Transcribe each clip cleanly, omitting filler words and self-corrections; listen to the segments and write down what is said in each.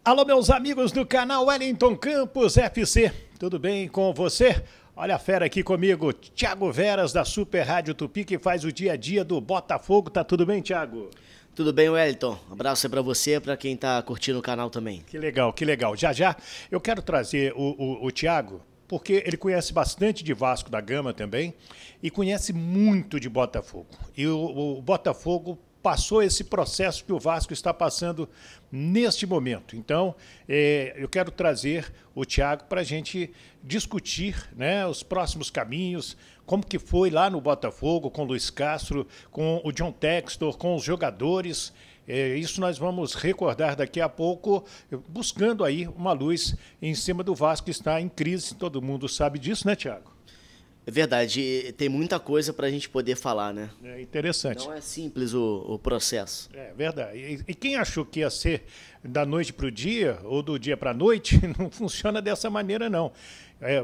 Alô, meus amigos do canal Wellington Campos FC, tudo bem com você? Olha a fera aqui comigo, Thiago Veras, da Super Rádio Tupi, que faz o dia a dia do Botafogo. Tá tudo bem, Thiago? Tudo bem, Wellington? Abraço aí pra você e pra quem tá curtindo o canal também. Que legal, que legal. Já já eu quero trazer o Thiago, porque ele conhece bastante de Vasco da Gama também e conhece muito de Botafogo. E o Botafogo passou esse processo que o Vasco está passando neste momento. Então, eu quero trazer o Thiago para a gente discutir, né, os próximos caminhos, como que foi lá no Botafogo, com o Luiz Castro, com o John Textor, com os jogadores. Isso nós vamos recordar daqui a pouco, buscando aí uma luz em cima do Vasco, que está em crise. Todo mundo sabe disso, né, Thiago? É verdade, tem muita coisa pra gente poder falar, né? É interessante. Não é simples o processo. É verdade. E quem achou que ia ser da noite para o dia ou do dia para a noite, não funciona dessa maneira, não.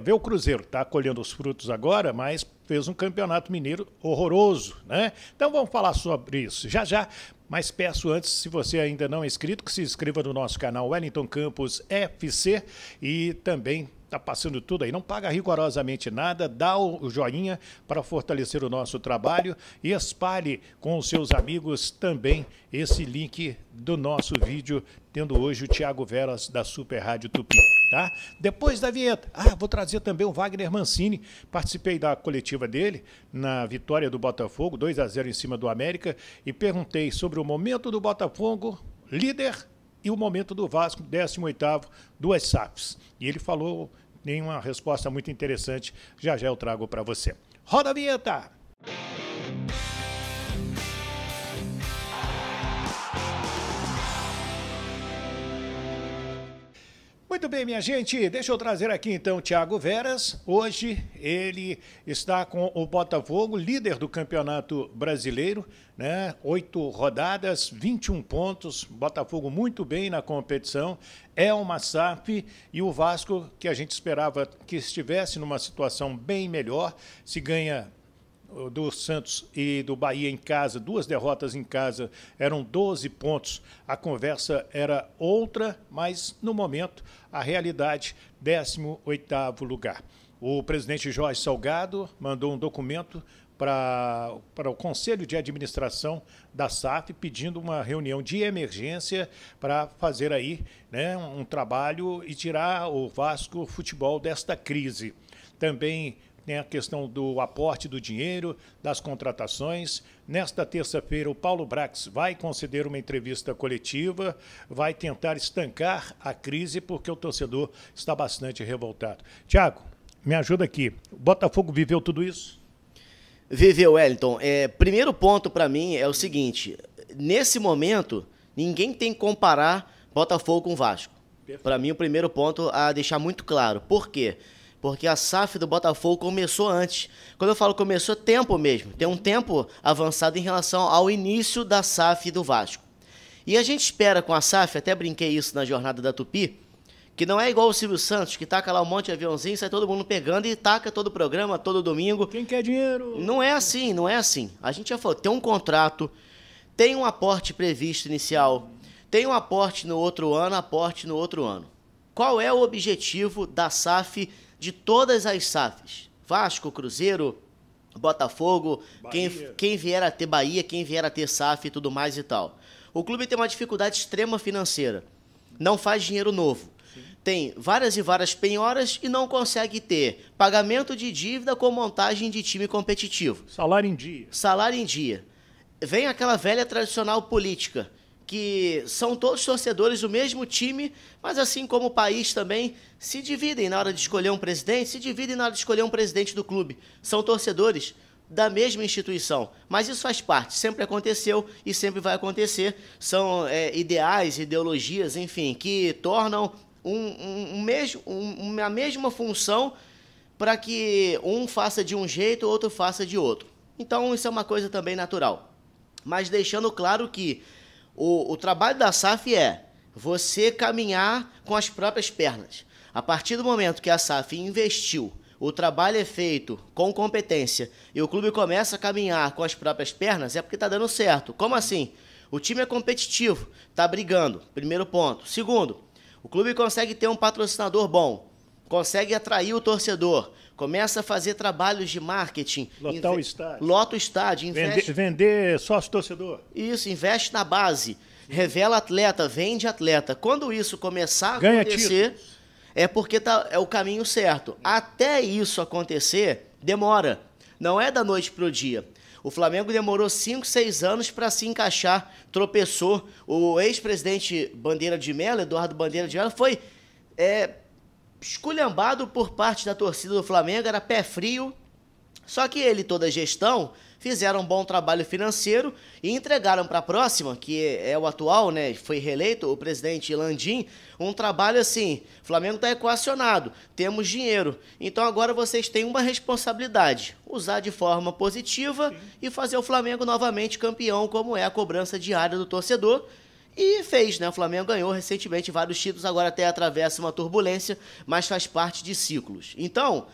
Vê o Cruzeiro, está colhendo os frutos agora, mas fez um campeonato mineiro horroroso, né? Então vamos falar sobre isso já já. Mas peço antes, se você ainda não é inscrito, que se inscreva no nosso canal Wellington Campos FC e também está passando tudo aí. Não paga rigorosamente nada, dá o joinha para fortalecer o nosso trabalho e espalhe com os seus amigos também esse link do nosso vídeo, tendo hoje o Thiago Veras da Super Rádio Tupi, tá? Depois da vinheta, vou trazer também o Wagner Mancini. Participei da coletiva dele na vitória do Botafogo, 2-0 em cima do América, e perguntei sobre o momento do Botafogo, líder, e o momento do Vasco, 18º, duas SAFs. E ele falou em uma resposta muito interessante, já já eu trago para você. Roda a vinheta! Muito bem, minha gente, deixa eu trazer aqui então o Thiago Veras. Hoje ele está com o Botafogo, líder do Campeonato Brasileiro, né? 8 rodadas, 21 pontos, Botafogo muito bem na competição, é uma SAF, e o Vasco, que a gente esperava que estivesse numa situação bem melhor, se ganha do Santos e do Bahia em casa, 2 derrotas em casa, eram 12 pontos. A conversa era outra, mas no momento a realidade, 18º lugar. O presidente Jorge Salgado mandou um documento para o Conselho de Administração da SAF, pedindo uma reunião de emergência para fazer aí, né, um trabalho e tirar o Vasco Futebol desta crise. Também tem a questão do aporte do dinheiro, das contratações. Nesta terça-feira, o Paulo Brax vai conceder uma entrevista coletiva, vai tentar estancar a crise, porque o torcedor está bastante revoltado. Thiago, me ajuda aqui. O Botafogo viveu tudo isso? Viveu, Wellington. Primeiro ponto para mim é o seguinte: nesse momento, ninguém tem que comparar Botafogo com Vasco. Para mim, o primeiro ponto a deixar muito claro. Por quê? Porque a SAF do Botafogo começou antes. Quando eu falo começou, tempo mesmo. Tem um tempo avançado em relação ao início da SAF do Vasco. E a gente espera com a SAF, até brinquei isso na jornada da Tupi, que não é igual o Silvio Santos, que taca lá um monte de aviãozinho, sai todo mundo pegando e taca todo o programa, todo domingo. Quem quer dinheiro? Não é assim, não é assim. A gente já falou, tem um contrato, tem um aporte previsto inicial, tem um aporte no outro ano, aporte no outro ano. Qual é o objetivo da SAF de todas as SAFs? Vasco, Cruzeiro, Botafogo, quem vier a ter Bahia, quem vier a ter SAF e tudo mais e tal. O clube tem uma dificuldade extrema financeira. Não faz dinheiro novo. Sim. Tem várias e várias penhoras e não consegue ter pagamento de dívida com montagem de time competitivo. Salário em dia. Salário em dia. Vem aquela velha tradicional política, que são todos torcedores do mesmo time, mas assim como o país também, se dividem na hora de escolher um presidente, se dividem na hora de escolher um presidente do clube. São torcedores da mesma instituição, mas isso faz parte, sempre aconteceu e sempre vai acontecer. São ideais, ideologias, enfim, que tornam uma mesma função para que um faça de um jeito, o outro faça de outro. Então isso é uma coisa também natural. Mas deixando claro que o trabalho da SAF é você caminhar com as próprias pernas. A partir do momento que a SAF investiu, o trabalho é feito com competência e o clube começa a caminhar com as próprias pernas, é porque está dando certo. Como assim? O time é competitivo, está brigando, primeiro ponto. Segundo, O clube consegue ter um patrocinador bom, consegue atrair o torcedor, começa a fazer trabalhos de marketing. Lotar o estádio. Lota o estádio, investe. Vender sócio-torcedor. Isso, investe na base, revela atleta, vende atleta. Quando isso começar a acontecer, é porque é o caminho certo. Até isso acontecer, demora. Não é da noite para o dia. O Flamengo demorou 5, 6 anos para se encaixar, tropeçou. O ex-presidente Bandeira de Mello, Eduardo Bandeira de Mello, foi esculhambado por parte da torcida do Flamengo, era pé frio. Só que ele e toda a gestão fizeram um bom trabalho financeiro e entregaram para a próxima, que é o atual, né, foi reeleito, o presidente Landim, um trabalho assim, o Flamengo está equacionado, temos dinheiro, então agora vocês têm uma responsabilidade, usar de forma positiva e fazer o Flamengo novamente campeão, como é a cobrança diária do torcedor. E fez, né? O Flamengo ganhou recentemente vários títulos, agora até atravessa uma turbulência, mas faz parte de ciclos. Então,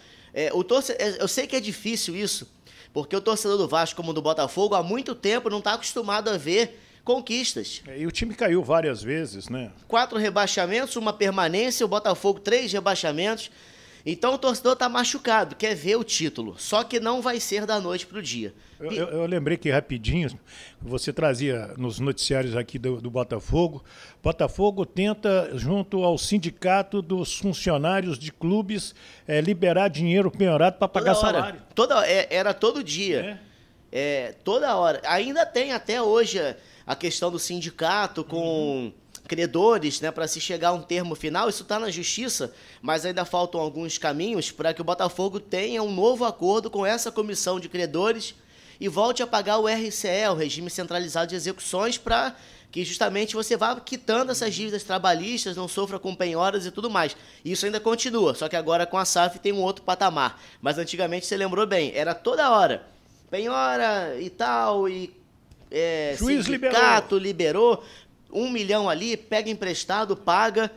eu sei que é difícil isso, porque o torcedor do Vasco, como do Botafogo, há muito tempo não está acostumado a ver conquistas. E o time caiu várias vezes, né? 4 rebaixamentos, uma permanência, o Botafogo 3 rebaixamentos. Então o torcedor está machucado, quer ver o título, só que não vai ser da noite para o dia. Eu lembrei que rapidinho, você trazia nos noticiários aqui do Botafogo, Botafogo tenta, junto ao sindicato dos funcionários de clubes, liberar dinheiro penhorado para pagar salário. Era todo dia, toda hora. Ainda tem até hoje a questão do sindicato com credores, né, para se chegar a um termo final. Isso está na justiça, mas ainda faltam alguns caminhos para que o Botafogo tenha um novo acordo com essa comissão de credores e volte a pagar o RCE, o Regime Centralizado de Execuções, para que justamente você vá quitando essas dívidas trabalhistas, não sofra com penhoras e tudo mais. Isso ainda continua, só que agora com a SAF tem um outro patamar. Mas antigamente, você lembrou bem, era toda hora penhora e tal, e juiz sindicato liberou 1 milhão ali, pega emprestado, paga.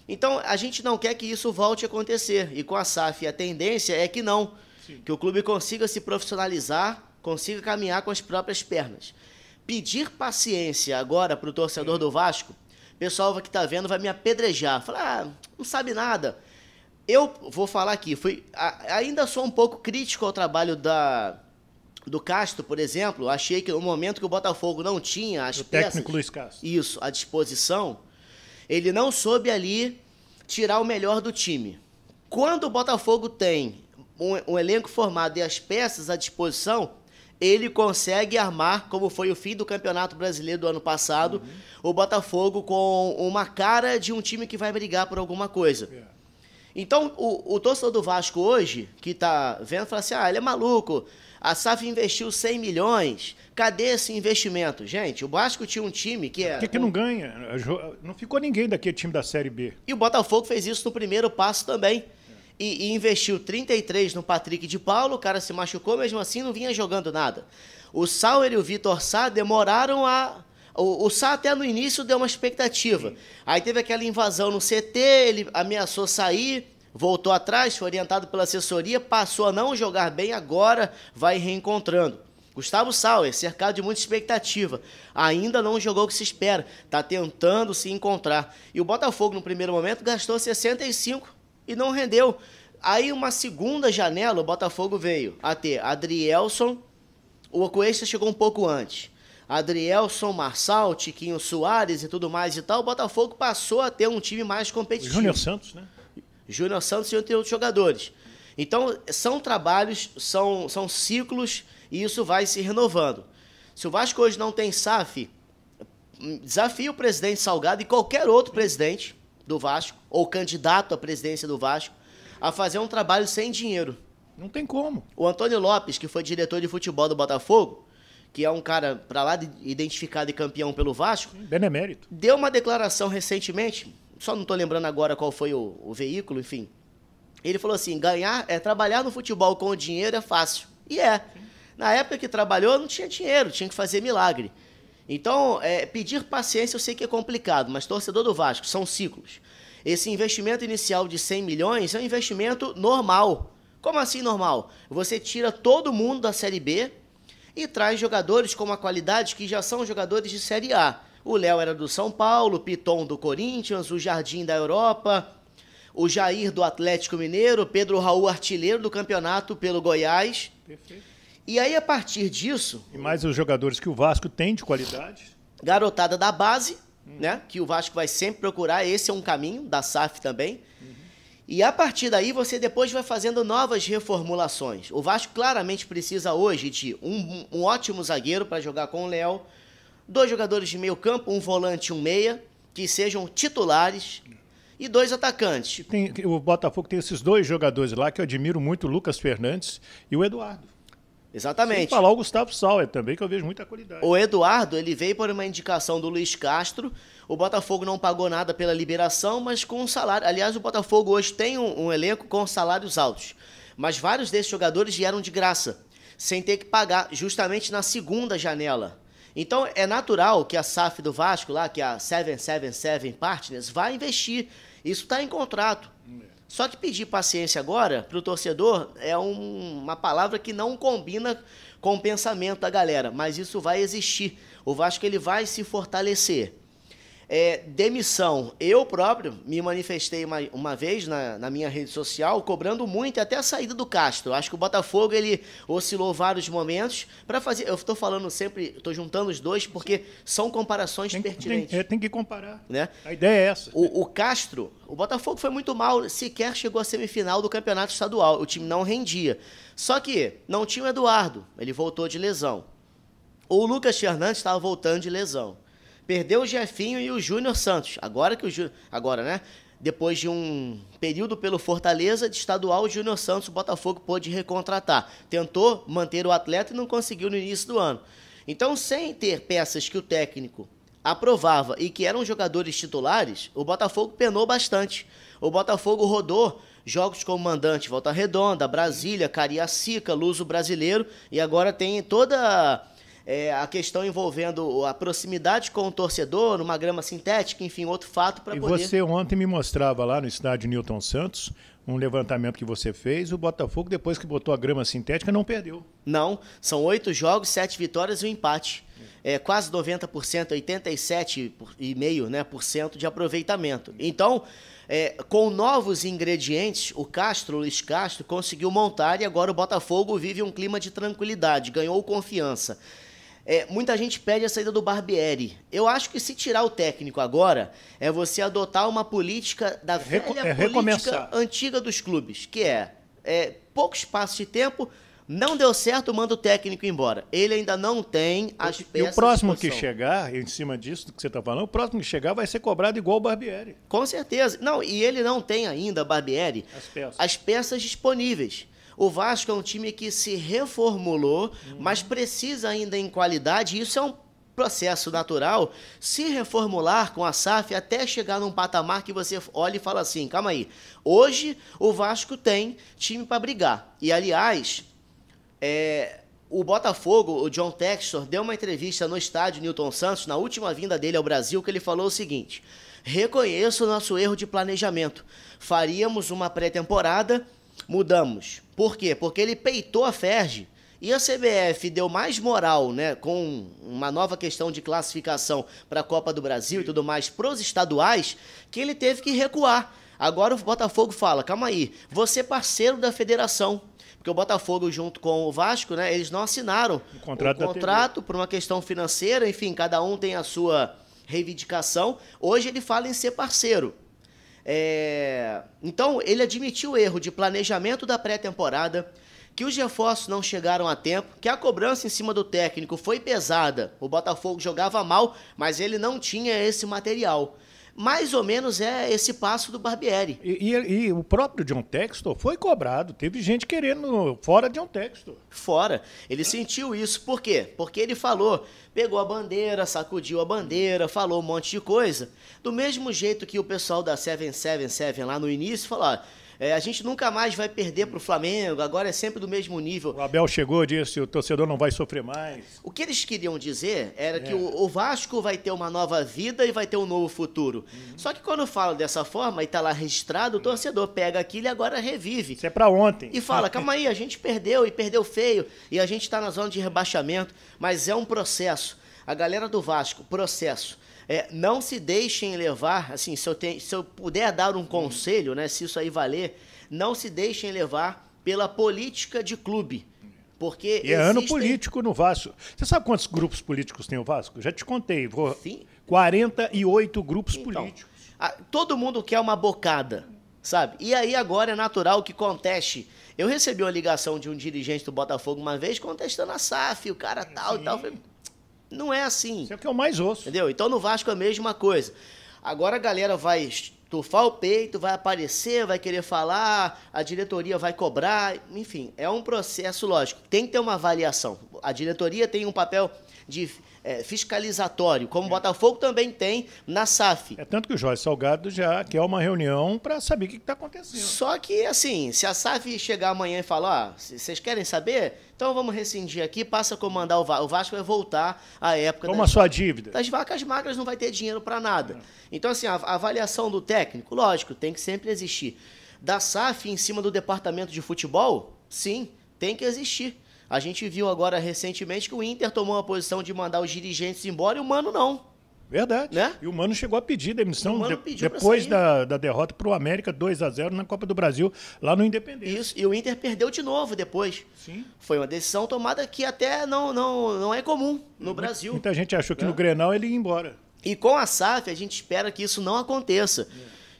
Então, a gente não quer que isso volte a acontecer. E com a SAF, a tendência é que não. Sim. Que o clube consiga se profissionalizar, consiga caminhar com as próprias pernas. Pedir paciência agora para o torcedor do Vasco, o pessoal que está vendo vai me apedrejar. Falar, não sabe nada. Eu vou falar aqui, ainda sou um pouco crítico ao trabalho do Castro, por exemplo. Achei que no momento que o Botafogo não tinha as peças, técnico Luiz Castro, isso, à disposição, ele não soube ali tirar o melhor do time. Quando o Botafogo tem um elenco formado e as peças à disposição, ele consegue armar, como foi o fim do Campeonato Brasileiro do ano passado, o Botafogo com uma cara de um time que vai brigar por alguma coisa. Então, o torcedor do Vasco hoje, que está vendo, fala assim, ele é maluco, a SAF investiu 100 milhões, cadê esse investimento? Gente, o Vasco tinha um time que Por que não ganha? Não ficou ninguém daquele time da Série B. E o Botafogo fez isso no primeiro passo também. E investiu 33 no Patrick de Paulo, o cara se machucou, mesmo assim não vinha jogando nada. O Sauer e o Vitor Sá demoraram a... O Sá até no início deu uma expectativa. Sim. Aí teve aquela invasão no CT, ele ameaçou sair, voltou atrás, foi orientado pela assessoria, passou a não jogar bem, agora vai reencontrando. Gustavo Sauer, cercado de muita expectativa, ainda não jogou o que se espera, está tentando se encontrar. E o Botafogo, no primeiro momento, gastou 65 e não rendeu. Aí, uma segunda janela, o Botafogo veio a ter Adrielson, o Cuesta chegou um pouco antes. Adrielson, Marçal, Tiquinho Soares e tudo mais e tal, o Botafogo passou a ter um time mais competitivo. Júnior Santos, né? Júnior Santos e outros jogadores. Então, são trabalhos, são ciclos e isso vai se renovando. Se o Vasco hoje não tem SAF, desafio o presidente Salgado e qualquer outro presidente do Vasco, ou candidato à presidência do Vasco, a fazer um trabalho sem dinheiro. Não tem como. O Antônio Lopes, que foi diretor de futebol do Botafogo, que é um cara para lá identificado e campeão pelo Vasco, benemérito, deu uma declaração recentemente, só não estou lembrando agora qual foi o veículo, enfim. Ele falou assim, trabalhar no futebol com o dinheiro é fácil. E é. Sim. Na época que trabalhou, não tinha dinheiro, tinha que fazer milagre. Então, pedir paciência eu sei que é complicado, mas torcedor do Vasco, são ciclos. Esse investimento inicial de 100 milhões é um investimento normal. Como assim normal? Você tira todo mundo da Série B e traz jogadores com uma qualidade que já são jogadores de Série A. O Léo era do São Paulo, o Piton do Corinthians, o Jardim da Europa, o Jair do Atlético Mineiro, Pedro Raul artilheiro do campeonato pelo Goiás. Perfeito. E aí, a partir disso... E mais os jogadores que o Vasco tem de qualidade. Garotada da base, né? Que o Vasco vai sempre procurar. Esse é um caminho, da SAF também. E a partir daí, você depois vai fazendo novas reformulações. O Vasco claramente precisa hoje de um ótimo zagueiro para jogar com o Léo, 2 jogadores de meio campo, um volante e um meia, que sejam titulares, e 2 atacantes. O Botafogo tem esses 2 jogadores lá que eu admiro muito, o Lucas Fernandes e o Eduardo. Exatamente. Sem falar o Gustavo Sauer também, que eu vejo muita qualidade. O Eduardo, ele veio por uma indicação do Luiz Castro. O Botafogo não pagou nada pela liberação, mas com um salário... Aliás, o Botafogo hoje tem um elenco com salários altos. Mas vários desses jogadores vieram de graça, sem ter que pagar, justamente na segunda janela. Então, é natural que a SAF do Vasco, lá, que a 777 Partners, vai investir. Isso está em contrato. Só que pedir paciência agora para o torcedor é uma palavra que não combina com o pensamento da galera, mas isso vai existir. O Vasco ele vai se fortalecer. Demissão. Eu próprio me manifestei uma vez na minha rede social, cobrando muito até a saída do Castro. Acho que o Botafogo ele oscilou vários momentos para fazer. Eu estou falando sempre, estou juntando os dois porque são comparações pertinentes. Tem que comparar. Né? A ideia é essa. O Castro, o Botafogo foi muito mal, sequer chegou à semifinal do campeonato estadual. O time não rendia. Só que não tinha o Eduardo, ele voltou de lesão. O Lucas Fernandes estava voltando de lesão. Perdeu o Jefinho e o Júnior Santos. Agora, né? Depois de um período pelo Fortaleza, de estadual, o Júnior Santos, o Botafogo pôde recontratar. Tentou manter o atleta e não conseguiu no início do ano. Então, sem ter peças que o técnico aprovava e que eram jogadores titulares, o Botafogo penou bastante. O Botafogo rodou jogos como mandante Volta Redonda, Brasília, Cariacica, Luso Brasileiro, e agora tem toda... a questão envolvendo a proximidade com o torcedor, uma grama sintética, enfim, outro fato para poder... E você ontem me mostrava lá no estádio Newton Santos um levantamento que você fez, o Botafogo, depois que botou a grama sintética, não perdeu. Não, são 8 jogos, 7 vitórias e um empate. Quase 90%, 87,5%, né, de aproveitamento. Então, com novos ingredientes, o Luiz Castro, conseguiu montar e agora o Botafogo vive um clima de tranquilidade, ganhou confiança. Muita gente pede a saída do Barbieri. Eu acho que se tirar o técnico agora, é você adotar uma política da velha política antiga dos clubes, que pouco espaço de tempo, não deu certo, manda o técnico embora. Ele ainda não tem as peças. E o próximo que chegar, em cima disso do que você está falando, o próximo que chegar vai ser cobrado igual o Barbieri. Com certeza. Não, e ele não tem ainda, Barbieri, as peças disponíveis. O Vasco é um time que se reformulou, mas precisa ainda em qualidade, e isso é um processo natural, se reformular com a SAF até chegar num patamar que você olha e fala assim, calma aí, hoje o Vasco tem time para brigar. E, aliás, o Botafogo, o John Textor, deu uma entrevista no estádio Newton Santos, na última vinda dele ao Brasil, que ele falou o seguinte: reconheço o nosso erro de planejamento, faríamos uma pré-temporada, mudamos. Por quê? Porque ele peitou a Ferge e a CBF deu mais moral, né, com uma nova questão de classificação para a Copa do Brasil e tudo mais para os estaduais, que ele teve que recuar. Agora o Botafogo fala, calma aí, você é parceiro da federação. Porque o Botafogo, junto com o Vasco, né, eles não assinaram o contrato por uma questão financeira, enfim, cada um tem a sua reivindicação. Hoje ele fala em ser parceiro. Então, ele admitiu o erro de planejamento da pré-temporada, que os reforços não chegaram a tempo, que a cobrança em cima do técnico foi pesada. O Botafogo jogava mal, mas ele não tinha esse material. Mais ou menos esse passo do Barbieri. E o próprio John Textor foi cobrado. Teve gente querendo fora John Textor. Fora. Ele sentiu isso. Por quê? Porque ele falou, pegou a bandeira, sacudiu a bandeira, falou um monte de coisa. Do mesmo jeito que o pessoal da 777 lá no início falou, a gente nunca mais vai perder para o Flamengo, agora é sempre do mesmo nível. O Abel chegou e disse, o torcedor não vai sofrer mais. O que eles queriam dizer era que o Vasco vai ter uma nova vida e vai ter um novo futuro. Só que quando fala dessa forma e está lá registrado, o torcedor pega aquilo e agora revive. Isso é para ontem. E fala, calma aí, a gente perdeu e perdeu feio e a gente está na zona de rebaixamento, mas é um processo. A galera do Vasco, processo. não se deixem levar, assim, se eu puder dar um conselho, né, se isso aí valer, não se deixem levar pela política de clube. Porque E é ano político no Vasco. Você sabe quantos grupos políticos tem o Vasco? Já te contei. Sim. 48 grupos políticos. Todo mundo quer uma bocada, sabe? E aí agora é natural que conteste. Eu recebi uma ligação de um dirigente do Botafogo uma vez contestando a SAF, o cara tal e tal. Falei, não é assim. Isso é o que eu mais ouço. Entendeu? Então no Vasco é a mesma coisa. Agora a galera vai estufar o peito, vai aparecer, vai querer falar, a diretoria vai cobrar, enfim, é um processo lógico. Tem que ter uma avaliação. A diretoria tem um papel de fiscalizatório, como o Botafogo também tem na SAF. É tanto que o Jorge Salgado já quer uma reunião para saber o que está acontecendo. Só que, assim, se a SAF chegar amanhã e falar, ó, vocês querem saber? Então vamos rescindir aqui, passa a comandar o Vasco. O Vasco vai voltar à época Toma sua dívida. das vacas magras, não vai ter dinheiro para nada. Então, assim, a avaliação do técnico, lógico, tem que sempre existir. Da SAF em cima do departamento de futebol, sim, tem que existir. A gente viu agora recentemente que o Inter tomou a posição de mandar os dirigentes embora e o Mano não. Verdade. Né? E o Mano chegou a pedir demissão pediu depois da derrota para o América 2-0 na Copa do Brasil, lá no Independência. Isso, e o Inter perdeu de novo depois. Sim. Foi uma decisão tomada que até não é comum no Brasil. Muita gente achou que no Grenal ele ia embora. E com a SAF a gente espera que isso não aconteça.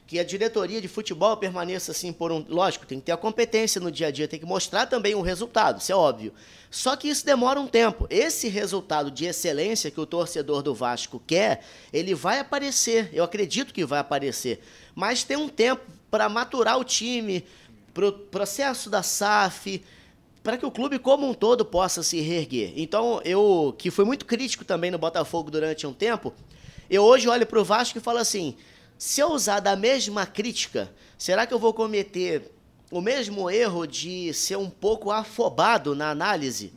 Que a diretoria de futebol permaneça assim por um... Lógico, tem que ter a competência no dia a dia, tem que mostrar também o resultado, isso é óbvio. Só que isso demora um tempo. Esse resultado de excelência que o torcedor do Vasco quer, ele vai aparecer, eu acredito que vai aparecer. Mas tem um tempo para maturar o time, para o processo da SAF, para que o clube como um todo possa se reerguer. Então, eu, que fui muito crítico também no Botafogo durante um tempo, eu hoje olho para o Vasco e falo assim... Se eu usar da mesma crítica, será que eu vou cometer o mesmo erro de ser um pouco afobado na análise?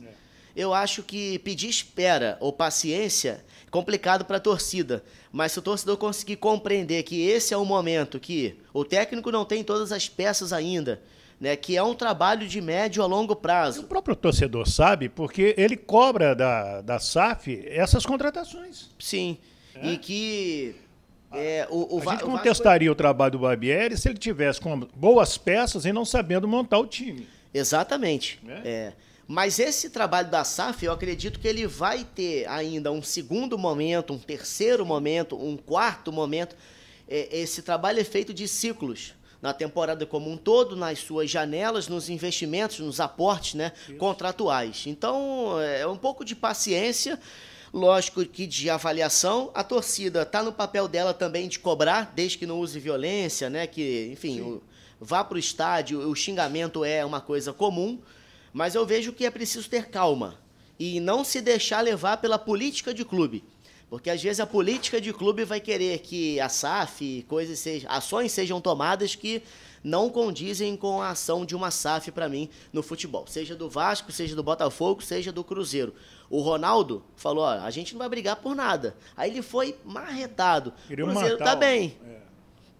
Eu acho que pedir espera ou paciência é complicado para a torcida. Mas se o torcedor conseguir compreender que esse é o momento que o técnico não tem todas as peças ainda, né, que é um trabalho de médio a longo prazo. O próprio torcedor sabe, porque ele cobra da SAF essas contratações. Sim, e que... a gente contestaria o trabalho do Barbieri se ele tivesse com boas peças e não sabendo montar o time. Exatamente. Mas esse trabalho da SAF, eu acredito que ele vai ter ainda um segundo momento, um terceiro momento, um quarto momento. Esse trabalho é feito de ciclos. Na temporada como um todo, nas suas janelas, nos investimentos, nos aportes, né, contratuais. Então, é um pouco de paciência. Lógico que de avaliação, a torcida está no papel dela também de cobrar, desde que não use violência, né? Que, enfim, vá para o estádio, o xingamento é uma coisa comum, mas eu vejo que é preciso ter calma e não se deixar levar pela política de clube. Porque às vezes a política de clube vai querer que a SAF, ações sejam tomadas que não condizem com a ação de uma SAF para mim no futebol. Seja do Vasco, seja do Botafogo, seja do Cruzeiro. O Ronaldo falou, ó, a gente não vai brigar por nada. Aí ele foi marretado. O Cruzeiro tá bem.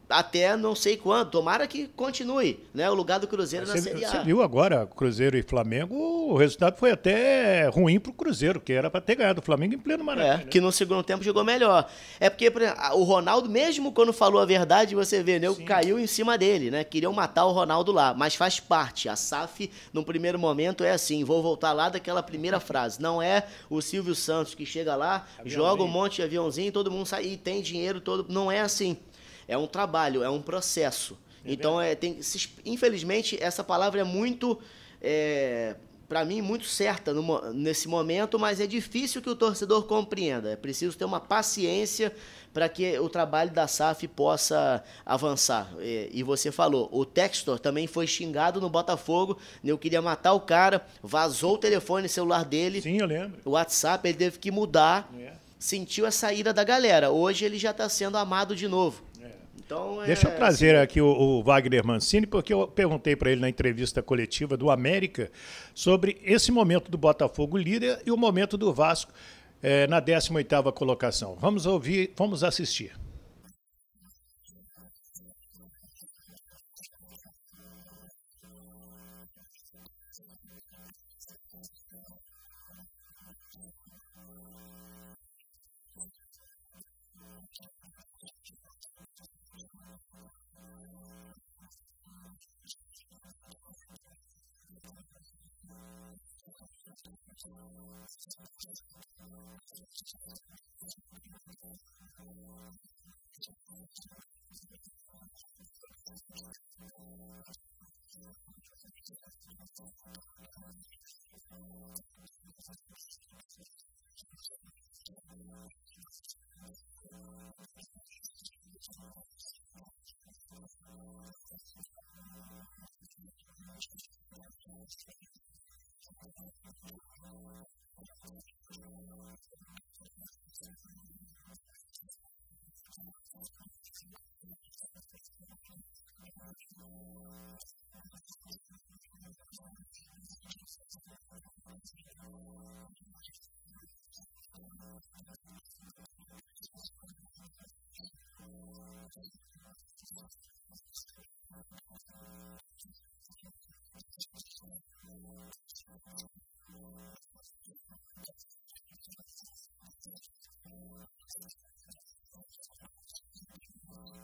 Até não sei quando, tomara que continue, né? O lugar do Cruzeiro na Série A. Você viu agora, Cruzeiro e Flamengo, o resultado foi até ruim pro Cruzeiro, que era para ter ganhado o Flamengo em pleno Maracanã. Que no segundo tempo jogou melhor. É porque por exemplo, o Ronaldo, mesmo quando falou a verdade, você vê, né? Caiu em cima dele, né? Queriam matar o Ronaldo lá, mas faz parte. A SAF, num primeiro momento, é assim, vou voltar lá daquela primeira frase. Não é o Silvio Santos que chega lá, joga um monte de aviãozinho, todo mundo sai e tem dinheiro todo. Não é assim. É um trabalho, é um processo. Então, infelizmente, essa palavra é muito, para mim, muito certa nesse momento, mas é difícil que o torcedor compreenda. É preciso ter uma paciência para que o trabalho da SAF possa avançar. E você falou, o Textor também foi xingado no Botafogo, eu queria matar o cara, vazou o telefone celular dele. Sim, eu lembro. O WhatsApp, ele teve que mudar, sentiu a saída da galera. Hoje ele já está sendo amado de novo. Então, deixa eu trazer aqui o Wagner Mancini, porque eu perguntei para ele na entrevista coletiva do América sobre esse momento do Botafogo líder e o momento do Vasco na 18ª colocação. Vamos ouvir, vamos assistir.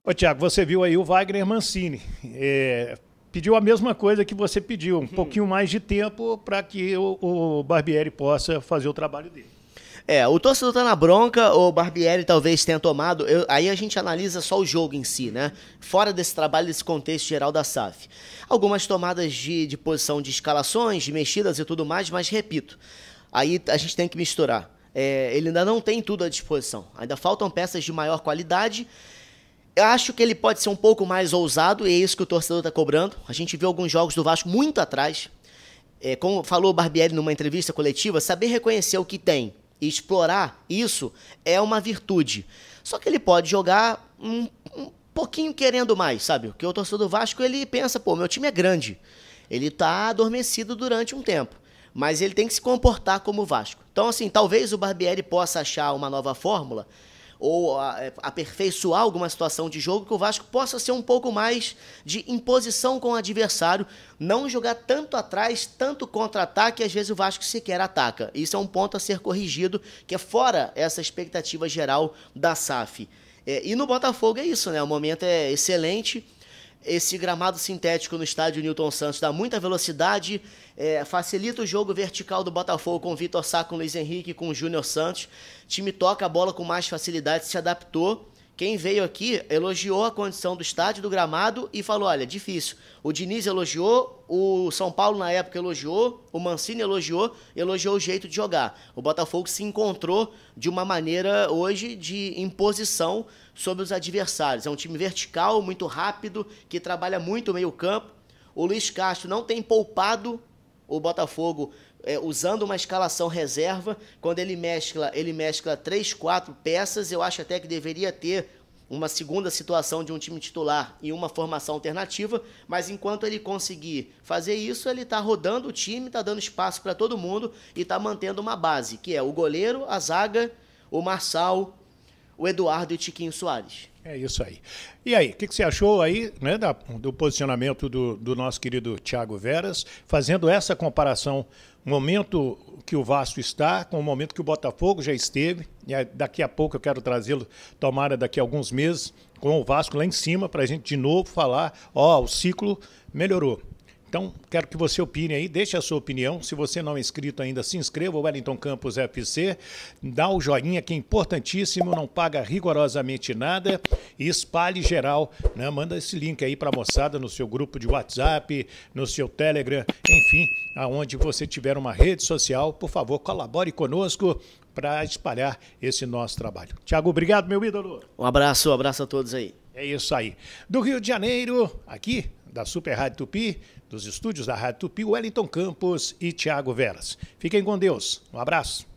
Ô, Thiago, você viu aí o Wagner Mancini. Pediu a mesma coisa que você pediu, um pouquinho mais de tempo para que o Barbieri possa fazer o trabalho dele. O torcedor tá na bronca, o Barbieri talvez tenha tomado, aí a gente analisa só o jogo em si, né? Fora desse trabalho, desse contexto geral da SAF. Algumas tomadas de posição de escalações, de mexidas e tudo mais, mas repito, aí a gente tem que misturar. Ele ainda não tem tudo à disposição, ainda faltam peças de maior qualidade. Eu acho que ele pode ser um pouco mais ousado, e é isso que o torcedor está cobrando. A gente viu alguns jogos do Vasco muito atrás. Como falou o Barbieri numa entrevista coletiva, saber reconhecer o que tem e explorar isso é uma virtude. Só que ele pode jogar um pouquinho querendo mais, sabe? Porque o torcedor do Vasco, ele pensa, pô, meu time é grande. Ele está adormecido durante um tempo, mas ele tem que se comportar como o Vasco. Então, assim, talvez o Barbieri possa achar uma nova fórmula ou aperfeiçoar alguma situação de jogo que o Vasco possa ser um pouco mais de imposição com o adversário, não jogar tanto atrás, tanto contra-ataque, às vezes o Vasco sequer ataca. Isso é um ponto a ser corrigido, que é fora essa expectativa geral da SAF. E no Botafogo é isso, né? O momento é excelente. Esse gramado sintético no estádio Newton Santos dá muita velocidade, facilita o jogo vertical do Botafogo com o Vitor Sá, com o Luiz Henrique, com o Júnior Santos. O time toca a bola com mais facilidade, se adaptou. Quem veio aqui elogiou a condição do estádio, do gramado e falou, olha, difícil. O Diniz elogiou, o São Paulo na época elogiou, o Mancini elogiou o jeito de jogar. O Botafogo se encontrou de uma maneira hoje de imposição sobre os adversários. É um time vertical, muito rápido, que trabalha muito o meio campo. O Luiz Castro não tem poupado o Botafogo usando uma escalação reserva. Quando ele mescla 3, 4 peças. Eu acho até que deveria ter uma segunda situação de um time titular e uma formação alternativa, mas enquanto ele conseguir fazer isso, ele está rodando o time, está dando espaço para todo mundo e está mantendo uma base, que é o goleiro, a zaga, o Marçal, o Eduardo e o Tiquinho Soares. É isso aí. E aí, o que você achou aí, né, do posicionamento do nosso querido Thiago Veras, fazendo essa comparação, o momento que o Vasco está com o momento que o Botafogo já esteve, e daqui a pouco eu quero trazê-lo, tomara daqui a alguns meses, com o Vasco lá em cima, para a gente de novo falar, o ciclo melhorou. Então, quero que você opine aí, deixe a sua opinião. Se você não é inscrito ainda, se inscreva, o Wellington Campos FC, dá o joinha, que é importantíssimo, não paga rigorosamente nada, e espalhe geral, né? Manda esse link aí para a moçada no seu grupo de WhatsApp, no seu Telegram, enfim, aonde você tiver uma rede social, por favor, colabore conosco para espalhar esse nosso trabalho. Thiago, obrigado, meu ídolo. Um abraço a todos aí. É isso aí. Do Rio de Janeiro, aqui, da Super Rádio Tupi, dos estúdios da Rádio Tupi, Wellington Campos e Thiago Veras. Fiquem com Deus. Um abraço.